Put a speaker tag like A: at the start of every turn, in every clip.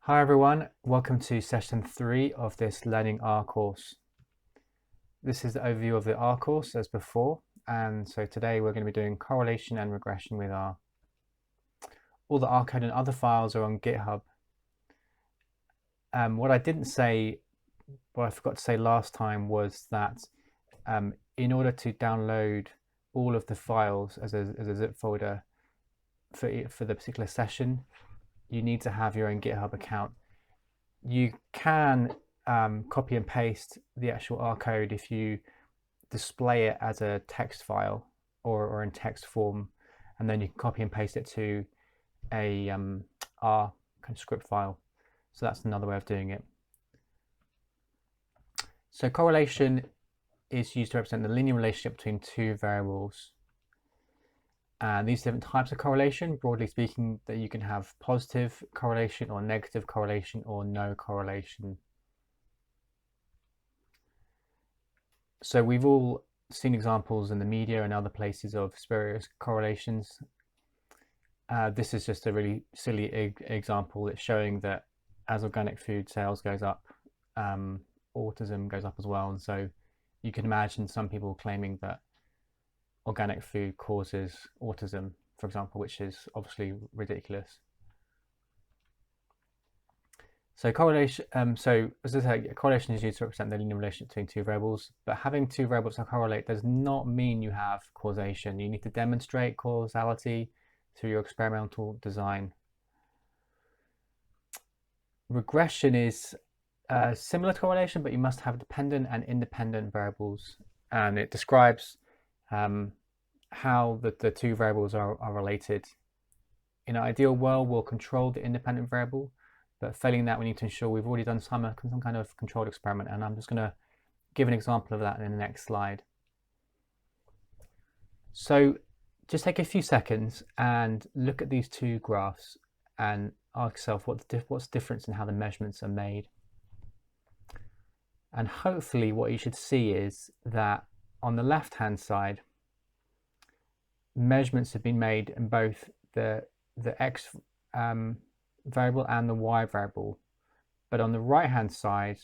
A: Hi everyone, welcome to session 3 of this Learning R course. This is the overview of the R course as before, and so today we're going to be doing correlation and regression with R. All the R code and other files are on GitHub. What I didn't say, what I forgot to say last time was that in order to download all of the files as a zip folder for the particular session, you need to have your own GitHub account. You can copy and paste the actual R code if you display it as a text file or in text form, and then you can copy and paste it to a R kind of script file. So that's another way of doing it. So correlation is used to represent the linear relationship between two variables. And these different types of correlation, broadly speaking, that you can have positive correlation or negative correlation or no correlation. So we've all seen examples in the media and other places of spurious correlations. This is just a really silly example. It's showing that as organic food sales goes up, autism goes up as well. And so you can imagine some people claiming that organic food causes autism, for example, which is obviously ridiculous. So correlation, as I said, correlation is used to represent the linear relationship between two variables, but having two variables that correlate does not mean you have causation. You need to demonstrate causality through your experimental design. Regression is similar to correlation, but you must have dependent and independent variables, and it describes how the two variables are related. In an ideal world, we'll control the independent variable, but failing that, we need to ensure we've already done some kind of controlled experiment, and I'm just going to give an example of that in the next slide. So just take a few seconds and look at these two graphs and ask yourself what's the difference in how the measurements are made. And hopefully what you should see is that on the left-hand side, measurements have been made in both the x variable and the y variable, but on the right-hand side,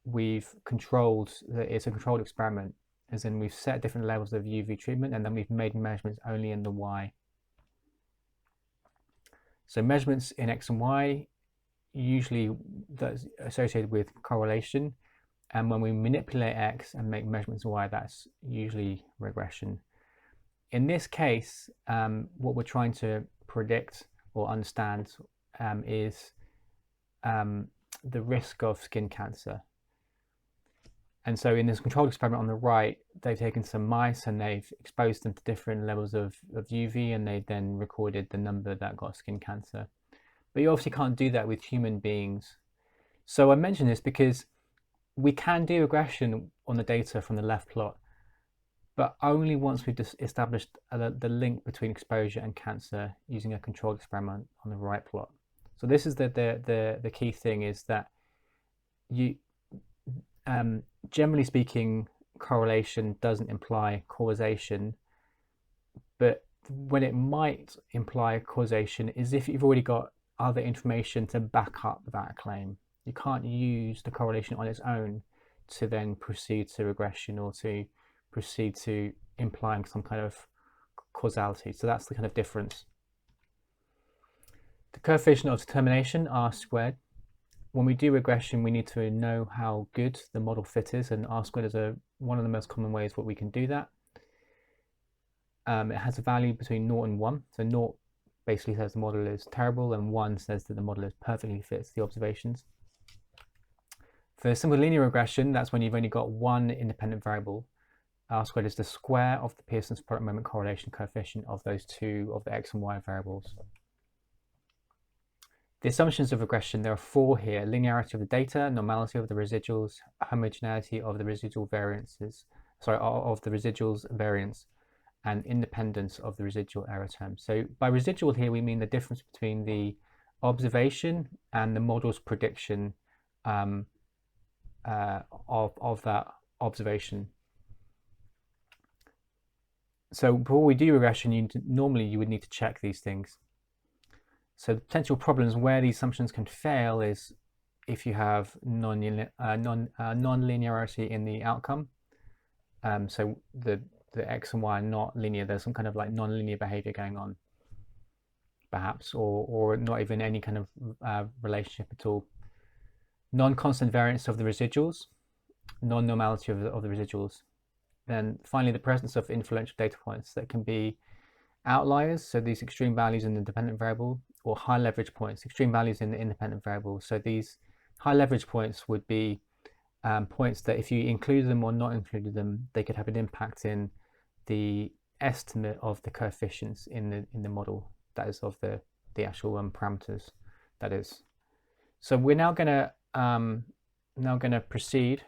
A: we've controlled that it's a controlled experiment, as in we've set different levels of UV treatment, and then we've made measurements only in the y. So measurements in x and y usually that's associated with correlation, and when we manipulate x and make measurements in y, that's usually regression. In this case, what we're trying to predict or understand is the risk of skin cancer. And so in this controlled experiment on the right, they've taken some mice and they've exposed them to different levels of UV, and they've then recorded the number that got skin cancer. But you obviously can't do that with human beings. So I mention this because we can do regression on the data from the left plot, but only once we've established the link between exposure and cancer using a controlled experiment on the right plot. So this is the key thing, is that you generally speaking, correlation doesn't imply causation, but when it might imply causation is if you've already got other information to back up that claim. You can't use the correlation on its own to then proceed to regression or to proceed to implying some kind of causality. So that's the kind of difference. The coefficient of determination, R squared. When we do regression, we need to know how good the model fit is, and R squared is one of the most common ways what we can do that. It has a value between 0 and 1. So 0 basically says the model is terrible, and 1 says that the model is perfectly fits the observations. For simple linear regression, that's when you've only got one independent variable. R squared is the square of the Pearson's product moment correlation coefficient of those two of the x and y variables. The assumptions of regression, there are 4 here: linearity of the data, normality of the residuals, homogeneity of the residual variances, of the residuals variance, and independence of the residual error term. So by residual here, we mean the difference between the observation and the model's prediction of that observation. So before we do regression, normally you would need to check these things. So the potential problems where these assumptions can fail is if you have non-linearity in the outcome. So the x and y are not linear. There's some kind of like non-linear behavior going on, perhaps, or not even any kind of relationship at all. Non-constant variance of the residuals, non-normality of the residuals. Then finally, the presence of influential data points that can be outliers, so these extreme values in the dependent variable, or high leverage points, extreme values in the independent variable. So these high leverage points would be points that if you included them or not included them, they could have an impact in the estimate of the coefficients in the model, that is of the actual parameters, that is. So we're now going to proceed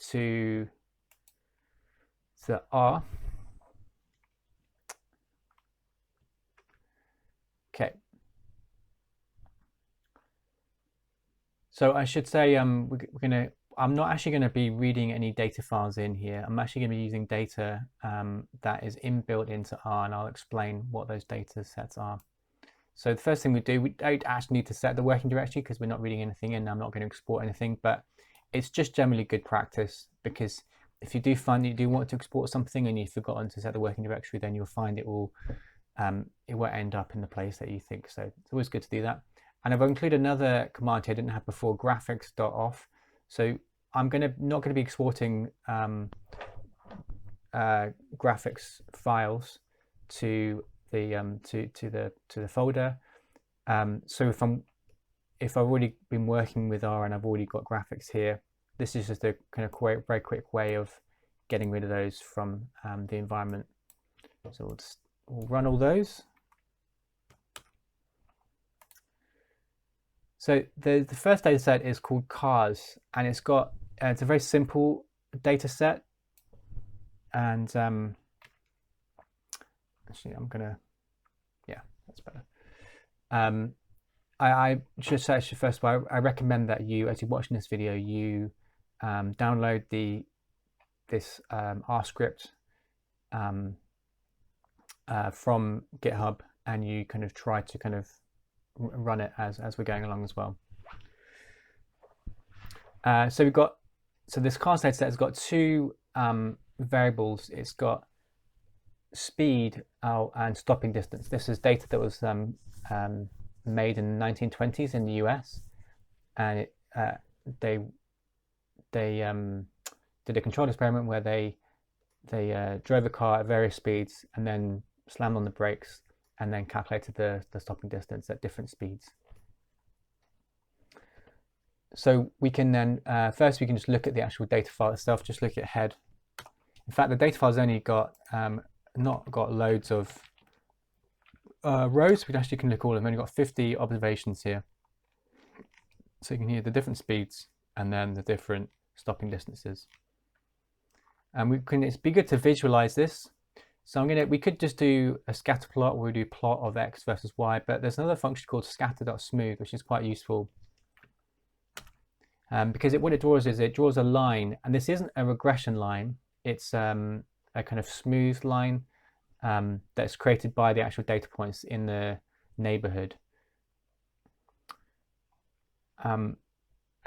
A: to R. Okay. So I should say I'm not actually going to be reading any data files in here. I'm actually going to be using data that is inbuilt into R, and I'll explain what those data sets are. So the first thing we do, we don't actually need to set the working directory because we're not reading anything in. I'm not going to export anything, but it's just generally good practice, because if you do find that you do want to export something and you've forgotten to set the working directory, then you'll find it will it won't end up in the place that you think. So it's always good to do that. And I've included another command here I didn't have before, graphics.off. So I'm not going to be exporting graphics files to the folder. So if I've already been working with R and I've already got graphics here, this is just a kind of very quick way of getting rid of those from the environment. So we'll run all those. So the first data set is called cars, and it's got it's a very simple data set. And actually, I'm gonna, yeah, that's better. I should say first of all, I recommend that you, as you're watching this video, you download this R script from GitHub, and you kind of try to kind of run it as we're going along as well. So this cars data set has got two variables. It's got speed and stopping distance. This is data that was made in the 1920s in the US, and they did a controlled experiment where they drove a car at various speeds and then slammed on the brakes and then calculated the stopping distance at different speeds. So we can then first we can just look at the actual data file itself, just look at head. In fact, the data file's only got not got loads of rows. We actually can look at all of them. We've only got 50 observations here. So you can hear the different speeds and then the different stopping distances. And it'd be good to visualize this. So we could just do a scatter plot where we do plot of x versus y, but there's another function called scatter.smooth, which is quite useful. Because what it draws is it draws a line, and this isn't a regression line. It's a kind of smooth line that's created by the actual data points in the neighborhood. And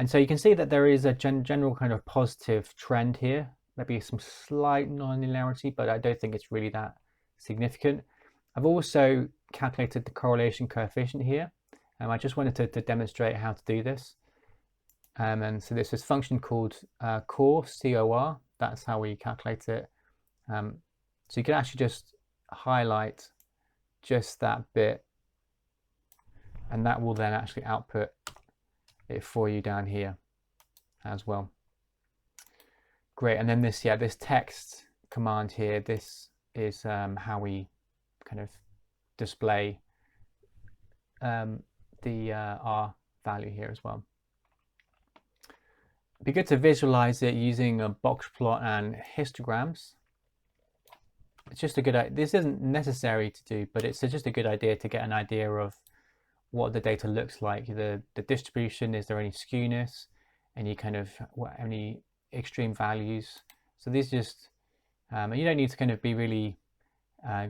A: so you can see that there is a general kind of positive trend here. Maybe some slight non-linearity, but I don't think it's really that significant. I've also calculated the correlation coefficient here. I just wanted to demonstrate how to do this. And so there's this function called COR, C-O-R. That's how we calculate it. So you can actually just highlight just that bit, and that will then actually output it for you down here as well. Great, and then this text command here, this is how we kind of display the R value here as well. It'd be good to visualize it using a box plot and histograms. It's just a good idea. This isn't necessary to do, but it's just a good idea to get an idea of what the data looks like. The distribution, is there any skewness, any kind of any extreme values? So these just you don't need to kind of be really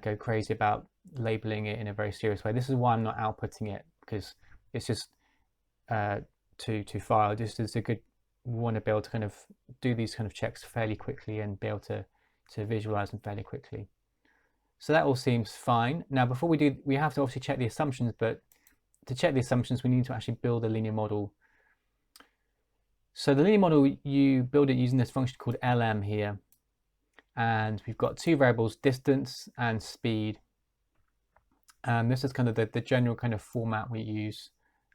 A: go crazy about labeling it in a very serious way. This is why I'm not outputting it, because it's just to file. Just as a good, we want to be able to kind of do these kind of checks fairly quickly and be able to visualize them fairly quickly. So that all seems fine. Now, before we do, we have to obviously check the assumptions, but to check the assumptions, we need to actually build a linear model. So the linear model, you build it using this function called LM here. And we've got two variables, distance and speed. And this is kind of the general kind of format we use,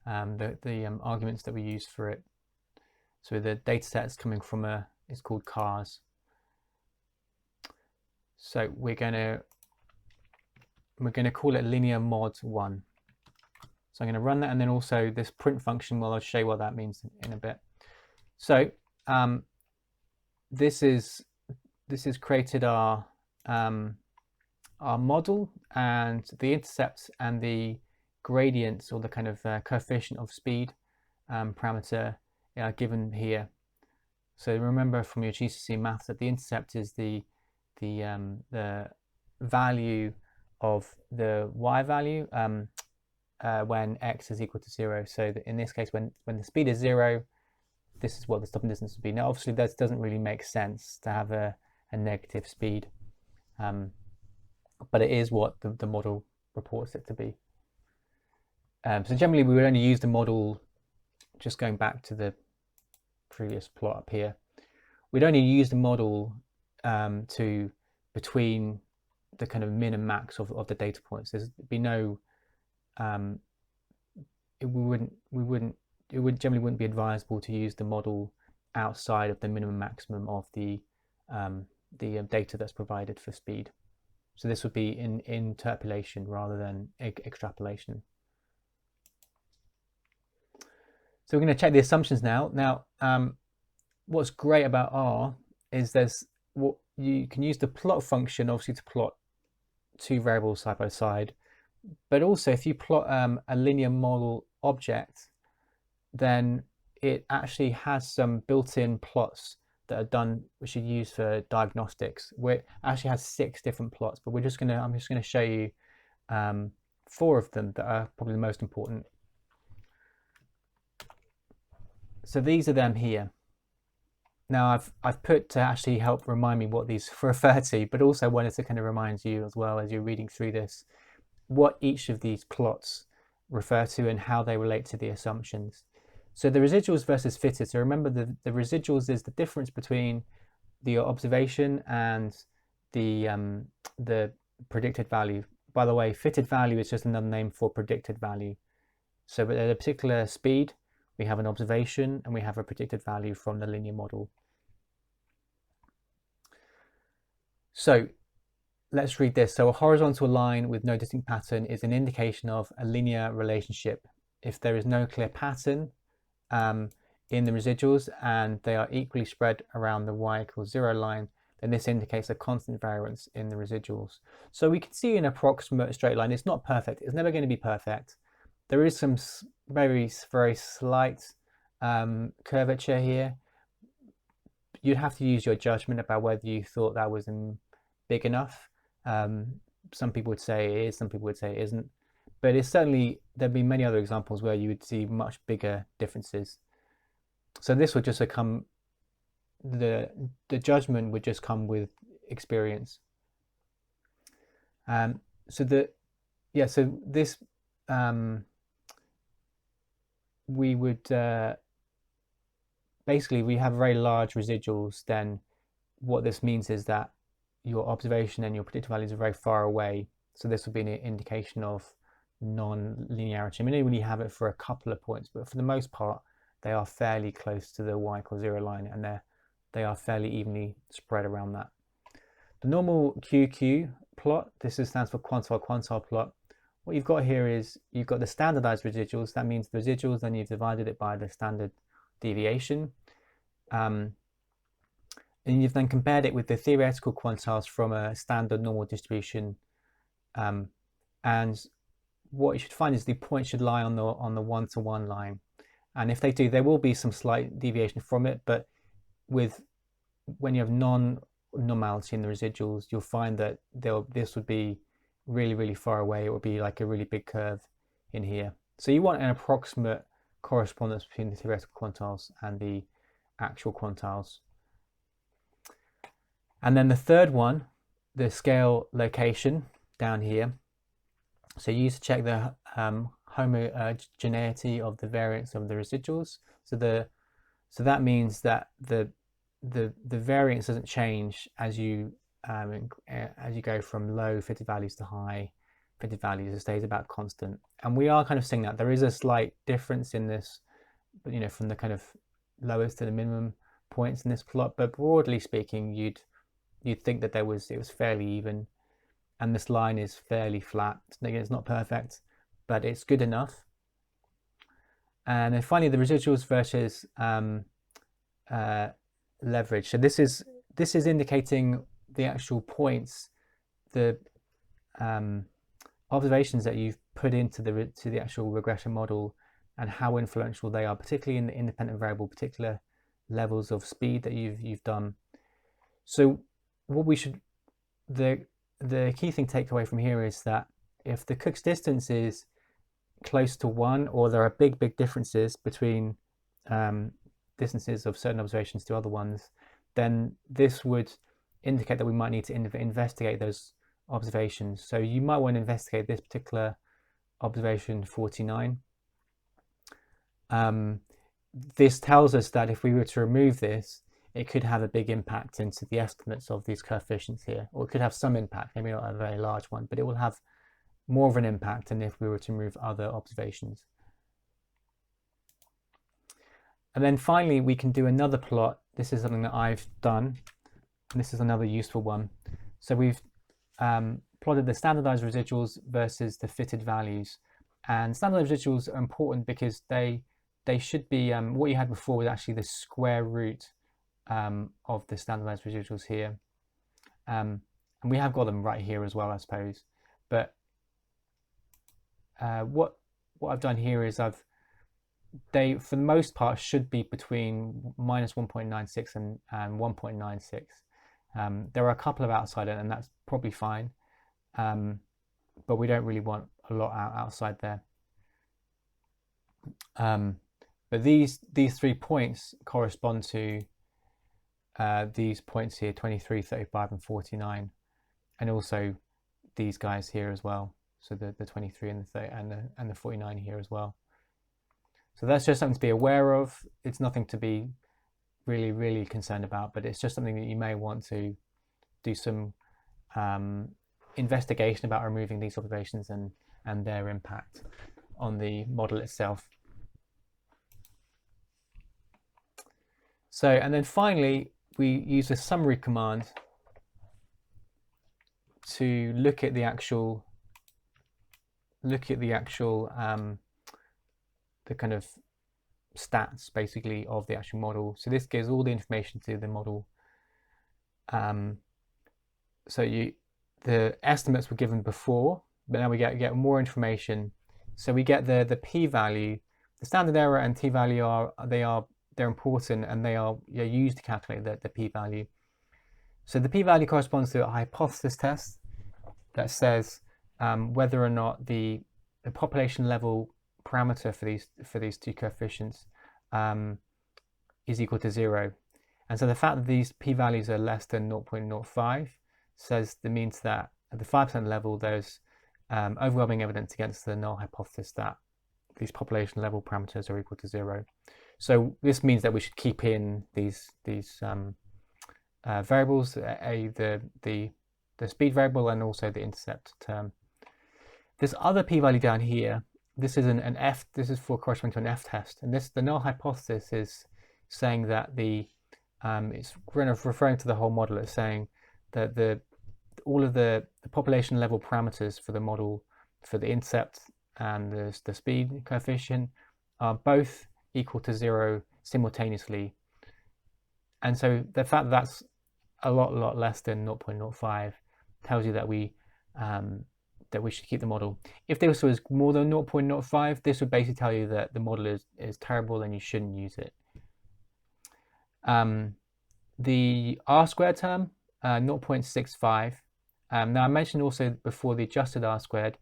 A: the arguments that we use for it. So the data set's coming from it's called cars. So we're going to call it linear mod 1. So I'm going to run that, and then also this print function, well, I'll show you what that means in a bit. So this is created our model, and the intercepts and the gradients, or the kind of coefficient of speed parameter, are given here. So remember from your GCSE maths that the intercept is the value of the y value when x is equal to 0. So in this case, when the speed is 0, this is what the stopping distance would be. Now, obviously, that doesn't really make sense to have a negative speed, but it is what the model reports it to be. So generally, we would only use the model, just going back to the previous plot up here, we'd only use the model between the kind of min and max of the data points. There'd be no, it generally wouldn't be advisable to use the model outside of the minimum maximum of the data that's provided for speed. So this would be in interpolation rather than extrapolation. So we're going to check the assumptions now. Now, what's great about R is you can use the plot function, obviously, to plot two variables side by side. But also, if you plot a linear model object, then it actually has some built-in plots that are done, which are used for diagnostics, where it actually has 6 different plots. But I'm just going to show you 4 of them that are probably the most important. So these are them here. Now I've put to actually help remind me what these refer to, but also wanted to kind of remind you as well, as you're reading through this, what each of these plots refer to and how they relate to the assumptions. So the residuals versus fitted. So remember, the residuals is the difference between the observation and the predicted value. By the way, fitted value is just another name for predicted value. So at a particular speed, we have an observation and we have a predicted value from the linear model. So let's read this. So a horizontal line with no distinct pattern is an indication of a linear relationship. If there is no clear pattern in the residuals and they are equally spread around the y equals 0 line, then this indicates a constant variance in the residuals. So we can see an approximate straight line. It's not perfect. It's never going to be perfect. There is some very, very slight curvature here. You'd have to use your judgment about whether you thought that was big enough. Some people would say it is, some people would say it isn't. But it's certainly, there'd be many other examples where you would see much bigger differences. So this would just come, the judgment would just come with experience. So this, we would, basically, we have very large residuals, then what this means is that your observation and your predicted values are very far away. So this would be an indication of non-linearity. I mean, you only have it for a couple of points, but for the most part, they are fairly close to the y equals 0 line, and they are fairly evenly spread around that. The normal QQ plot, this stands for quantile plot. What you've got here is you've got the standardized residuals. That means the residuals, then you've divided it by the standard deviation. And you've then compared it with the theoretical quantiles from a standard normal distribution. And what you should find is the points should lie on the one-to-one line. And if they do, there will be some slight deviation from it, but when you have non-normality in the residuals, you'll find that this would be really, really far away, it would be like a really big curve in here. So you want an approximate correspondence between the theoretical quantiles and the actual quantiles. And then the third one, the scale location down here. So you use to check the homogeneity of the variance of the residuals. So that means that the variance doesn't change as you go from low fitted values to high fitted values. It stays about constant. And we are kind of seeing that there is a slight difference in this, you know, from the kind of lowest to the minimum points in this plot. But broadly speaking, you'd think that it was fairly even, and this line is fairly flat. Again, it's not perfect, but it's good enough. And then finally, the residuals versus leverage. So this is indicating the actual points, the observations that you've put into the actual regression model, and how influential they are, particularly in the independent variable, particular levels of speed that you've done. So what we should, the key thing to take away from here is that if the Cook's distance is close to 1, or there are big differences between distances of certain observations to other ones, then this would indicate that we might need to investigate those observations. So you might want to investigate this particular observation 49. This tells us that if we were to remove this, it could have a big impact into the estimates of these coefficients here, or it could have some impact, maybe not a very large one, but it will have more of an impact than if we were to remove other observations. And then finally, we can do another plot. This is something that I've done, and this is another useful one. So we've plotted the standardized residuals versus the fitted values. And standardized residuals are important because they should be, what you had before was actually the square root of the standardized residuals here. And we have got them right here as well, I suppose. But what I've done here is they, for the most part, should be between minus 1.96 and 1.96. There are a couple of outside it, and that's probably fine. But we don't really want a lot outside there. But these 3 points correspond to these points here, 23, 35, and 49, and also these guys here as well. So the 23 and the 30 and the 49 here as well. So that's just something to be aware of. It's nothing to be really concerned about, but it's just something that you may want to do some investigation about removing these observations and their impact on the model itself. So, and then finally, we use a summary command to look at the actual the kind of stats basically of the actual model. So this gives all the information to the model. So the estimates were given before, but now we get more information. So we get the p-value, the standard error and t-value they're important, and they are used to calculate the p-value. So the p-value corresponds to a hypothesis test that says whether or not the population level parameter for these two coefficients is equal to 0. And so the fact that these p-values are less than 0.05 means that at the 5% level there's overwhelming evidence against the null hypothesis that these population level parameters are equal to 0. So this means that we should keep in these variables, the speed variable and also the intercept term. This other p-value down here, this is an F. This is for corresponding to an F test, and the null hypothesis is saying that it's kind of referring to the whole model. It's saying that all of the population level parameters for the model, for the intercept and the speed coefficient, are both equal to 0 simultaneously. And so the fact that that's a lot less than 0.05 tells you that we should keep the model. If this was more than 0.05, this would basically tell you that the model is terrible and you shouldn't use it. The R squared term, 0.65, Now I mentioned also before the adjusted R-squared.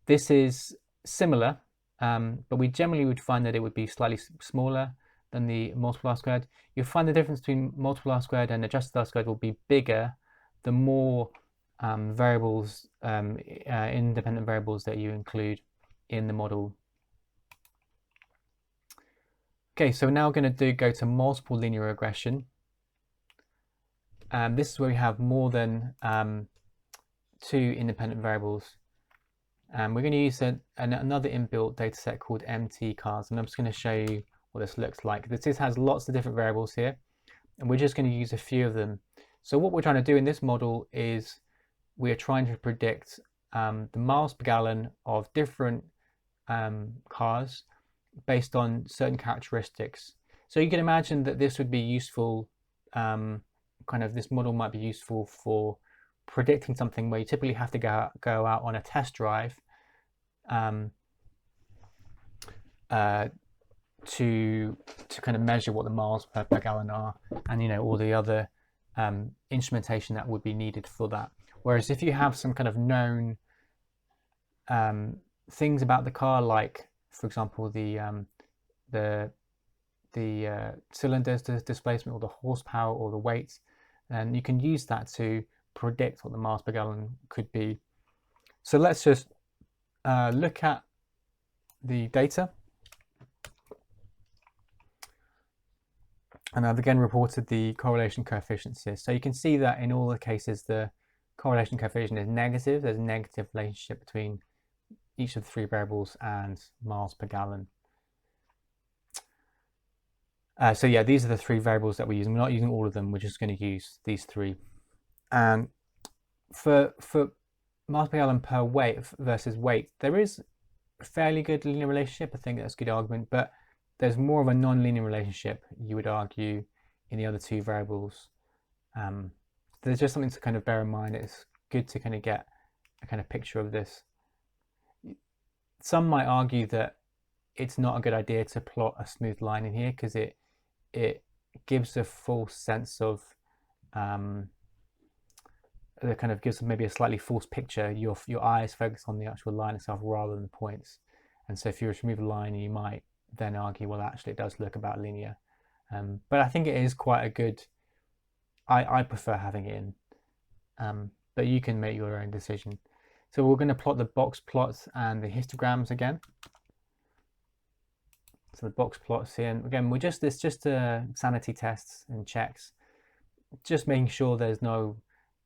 A: This is similar, but we generally would find that it would be slightly smaller than the multiple R-squared. You'll find the difference between multiple R-squared and adjusted R-squared will be bigger the more variables, independent variables that you include in the model. Okay, so we're now going to go to multiple linear regression. This is where we have more than 2 independent variables. We're going to use another inbuilt dataset called MT-cars, and I'm just going to show you what this looks like. This has lots of different variables here, and we're just going to use a few of them. So what we're trying to do in this model is we are trying to predict the miles per gallon of different cars based on certain characteristics. So you can imagine that this would be useful, this model might be useful for predicting something where you typically have to go out on a test drive to kind of measure what the miles per gallon are, and all the other instrumentation that would be needed for that. Whereas if you have some kind of known things about the car, like for example the cylinder displacement or the horsepower or the weight, then you can use that to predict what the miles per gallon could be. So let's just look at the data. And I've again reported the correlation coefficients here. So you can see that in all the cases the correlation coefficient is negative. There's a negative relationship between each of the 3 variables and miles per gallon. So yeah, these are the 3 variables that we're using. We're not using all of them, we're just going to use these 3. And for miles per gallon per weight versus weight, there is a fairly good linear relationship. I think that's a good argument, but there's more of a non-linear relationship, you would argue, in the other 2 variables. There's just something to kind of bear in mind. It's good to kind of get a kind of picture of this. Some might argue that it's not a good idea to plot a smooth line in here because it gives a false sense of it kind of gives maybe a slightly false picture. Your eyes focus on the actual line itself rather than the points, and so if you were to remove a line, you might then argue, well, actually it does look about linear. But I think it is quite a good, I prefer having it in, but you can make your own decision. So we're going to plot the box plots and the histograms again. So the box plots here, and again, it's just sanity tests and checks, just making sure there's no,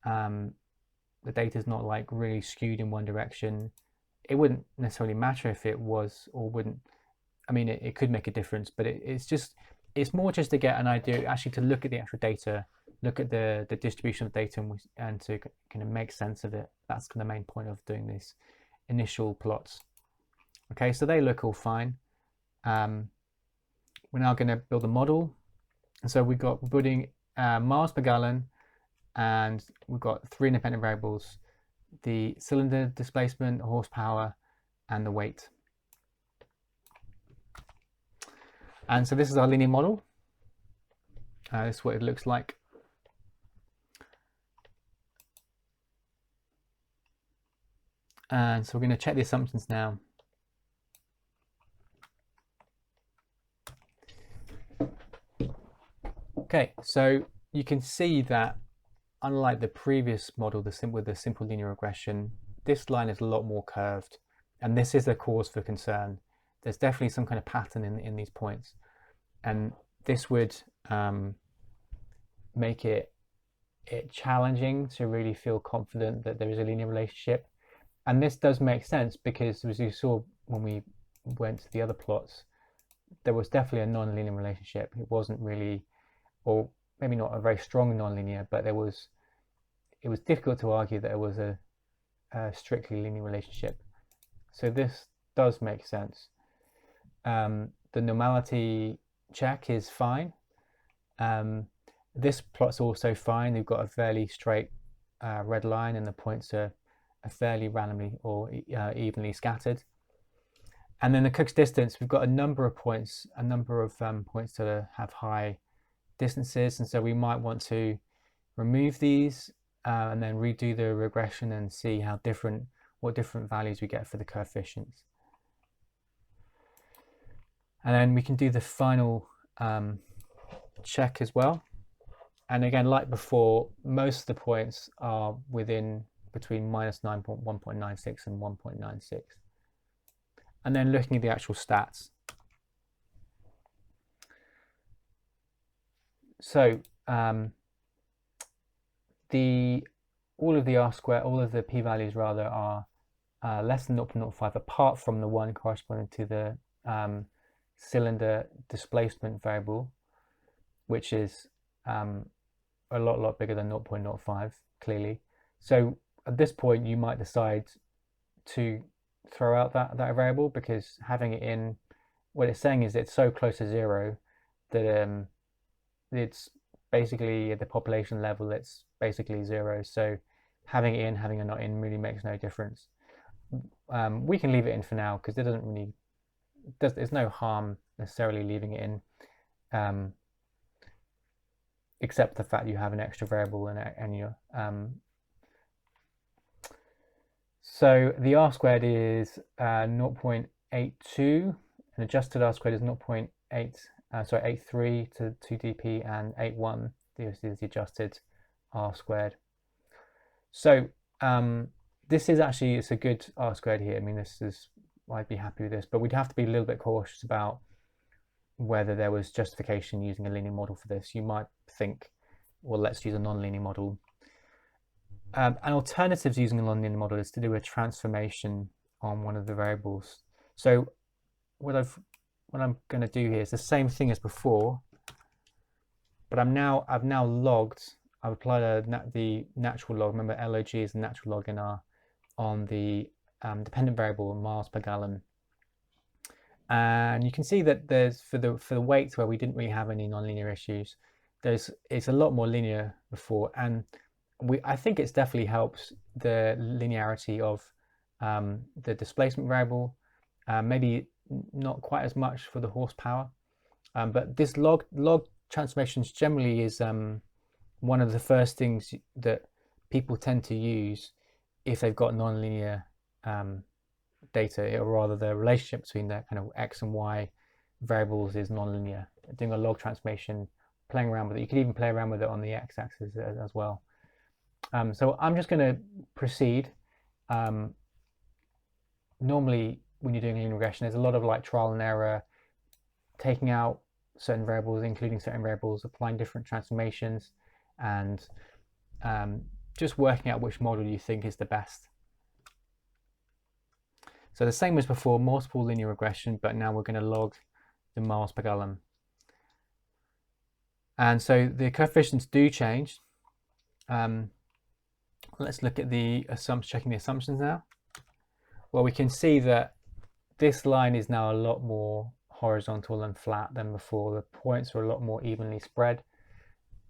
A: the data's not like really skewed in one direction. It wouldn't necessarily matter if it was or wouldn't. I mean, it could make a difference, but it's more just to get an idea, actually to look at the actual data, look at the distribution of data, and to kind of make sense of it. That's the main point of doing these initial plots. Okay, so they look all fine. We're now going to build a model. And so we're putting miles per gallon, and we've got 3 independent variables: the cylinder displacement, horsepower, and the weight. And so this is our linear model. This is what it looks like. And so we're going to check the assumptions now. Okay, so you can see that unlike the previous model, with the simple linear regression, this line is a lot more curved, and this is a cause for concern. There's definitely some kind of pattern in these points, and this would make it challenging to really feel confident that there is a linear relationship. And this does make sense because, as you saw when we went to the other plots, there was definitely a non-linear relationship. It wasn't really, or maybe not a very strong non-linear, but it was difficult to argue that it was a strictly linear relationship. So this does make sense. The normality check is fine. This plot's also fine. We've got a fairly straight red line, and the points are fairly randomly or evenly scattered. And then the Cook's distance, we've got a number of points that have high distances, and so we might want to remove these and then redo the regression and see what different values we get for the coefficients. And then we can do the final check as well. And again, like before, most of the points are within between -1.96 and 1.96. And then looking at the actual stats. So all of the R-square, all of the p-values rather, are less than 0.05, apart from the one corresponding to the cylinder displacement variable, which is a lot bigger than 0.05, clearly. So at this point, you might decide to throw out that variable, because having it in, what it's saying is it's so close to zero that it's basically at the population level, it's basically zero. So having it in, having it not in really makes no difference. We can leave it in for now, because it doesn't really, there's no harm necessarily leaving it in, except the fact you have an extra variable and you're so the R squared is 0.82, and adjusted R squared is 83 to 2 dp, and 81 this is the adjusted R squared. So this is actually, it's a good R squared here. I mean, I'd be happy with this, but we'd have to be a little bit cautious about whether there was justification using a linear model for this. You might think, well, let's use a non-linear model. An alternative to using a non-linear model is to do a transformation on one of the variables. So what I'm going to do here is the same thing as before, but I've now logged. I've applied the natural log. Remember, log is the natural log in on the dependent variable miles per gallon. And you can see that there's for the weight where we didn't really have any nonlinear issues, it's a lot more linear before, and I think it's definitely helps the linearity of the displacement variable. Maybe not quite as much for the horsepower, but this log transformations generally is one of the first things that people tend to use if they've got nonlinear data, or rather the relationship between the kind of x and y variables is nonlinear. Doing a log transformation, playing around with it. You can even play around with it on the x-axis as well. So I'm just going to proceed. Normally, when you're doing linear regression, there's a lot of like trial and error, taking out certain variables, including certain variables, applying different transformations, and just working out which model you think is the best. So the same as before, multiple linear regression, but now we're going to log the miles per gallon. And so the coefficients do change. Let's look at the checking the assumptions now. Well, we can see that this line is now a lot more horizontal and flat than before. The points are a lot more evenly spread,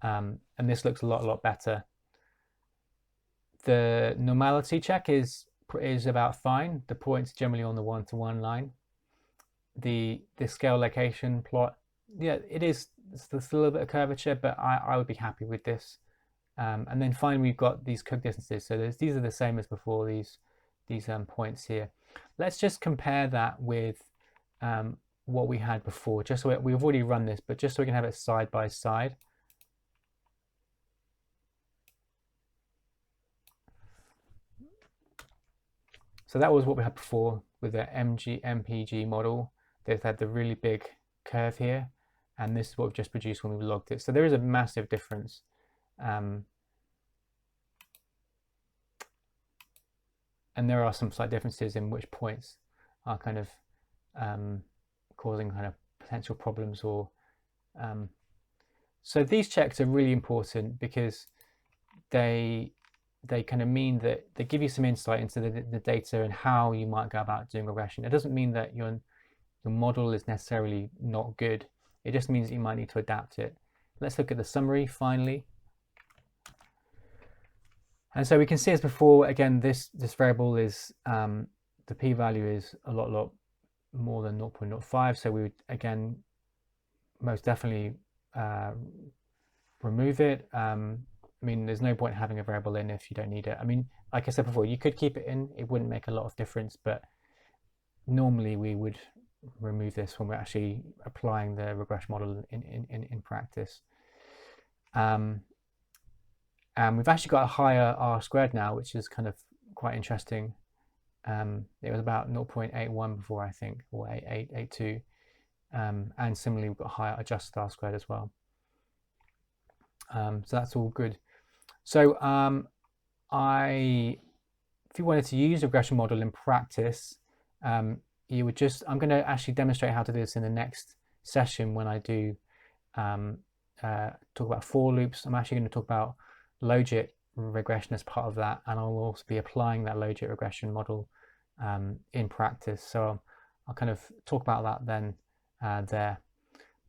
A: and this looks a lot better. The normality check is about fine. The points generally on the 1-to-1 line. The scale location plot, yeah, it's a little bit of curvature, but I would be happy with this. And then finally, we've got these Cook distances. So these are the same as before, these points here. Let's just compare that with what we had before, just so we've already run this, but just so we can have it side by side. So that was what we had before with the MPG model. They've had the really big curve here, and this is what we've just produced when we logged it. So there is a massive difference. And there are some slight differences in which points are kind of causing kind of potential problems, or so these checks are really important because they kind of mean that they give you some insight into the data and how you might go about doing regression. It doesn't mean that your model is necessarily not good. It just means that you might need to adapt it. Let's look at the summary finally. And so we can see as before, again, this variable is, the p-value is a lot more than 0.05. So we would, again, most definitely remove it. I mean, there's no point having a variable in if you don't need it. I mean, like I said before, you could keep it in, it wouldn't make a lot of difference, but normally we would remove this when we're actually applying the regression model in practice. And we've actually got a higher R squared now, which is kind of quite interesting. It was about 0.81 before, I think, or 8.82. And similarly, we've got higher adjusted R squared as well. So that's all good. So if you wanted to use a regression model in practice, you would just, I'm going to actually demonstrate how to do this in the next session when I do talk about for loops. I'm actually going to talk about logit regression as part of that, and I'll also be applying that logit regression model in practice. So I'll kind of talk about that then there.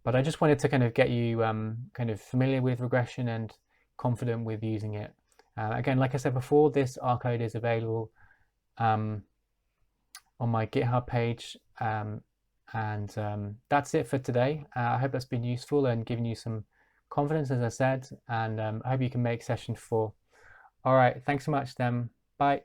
A: But I just wanted to kind of get you kind of familiar with regression and confident with using it. Again, like I said before, this R code is available on my GitHub page. And that's it for today. I hope that's been useful and given you some confidence, as I said, and I hope you can make session 4. All right, thanks so much then. Bye.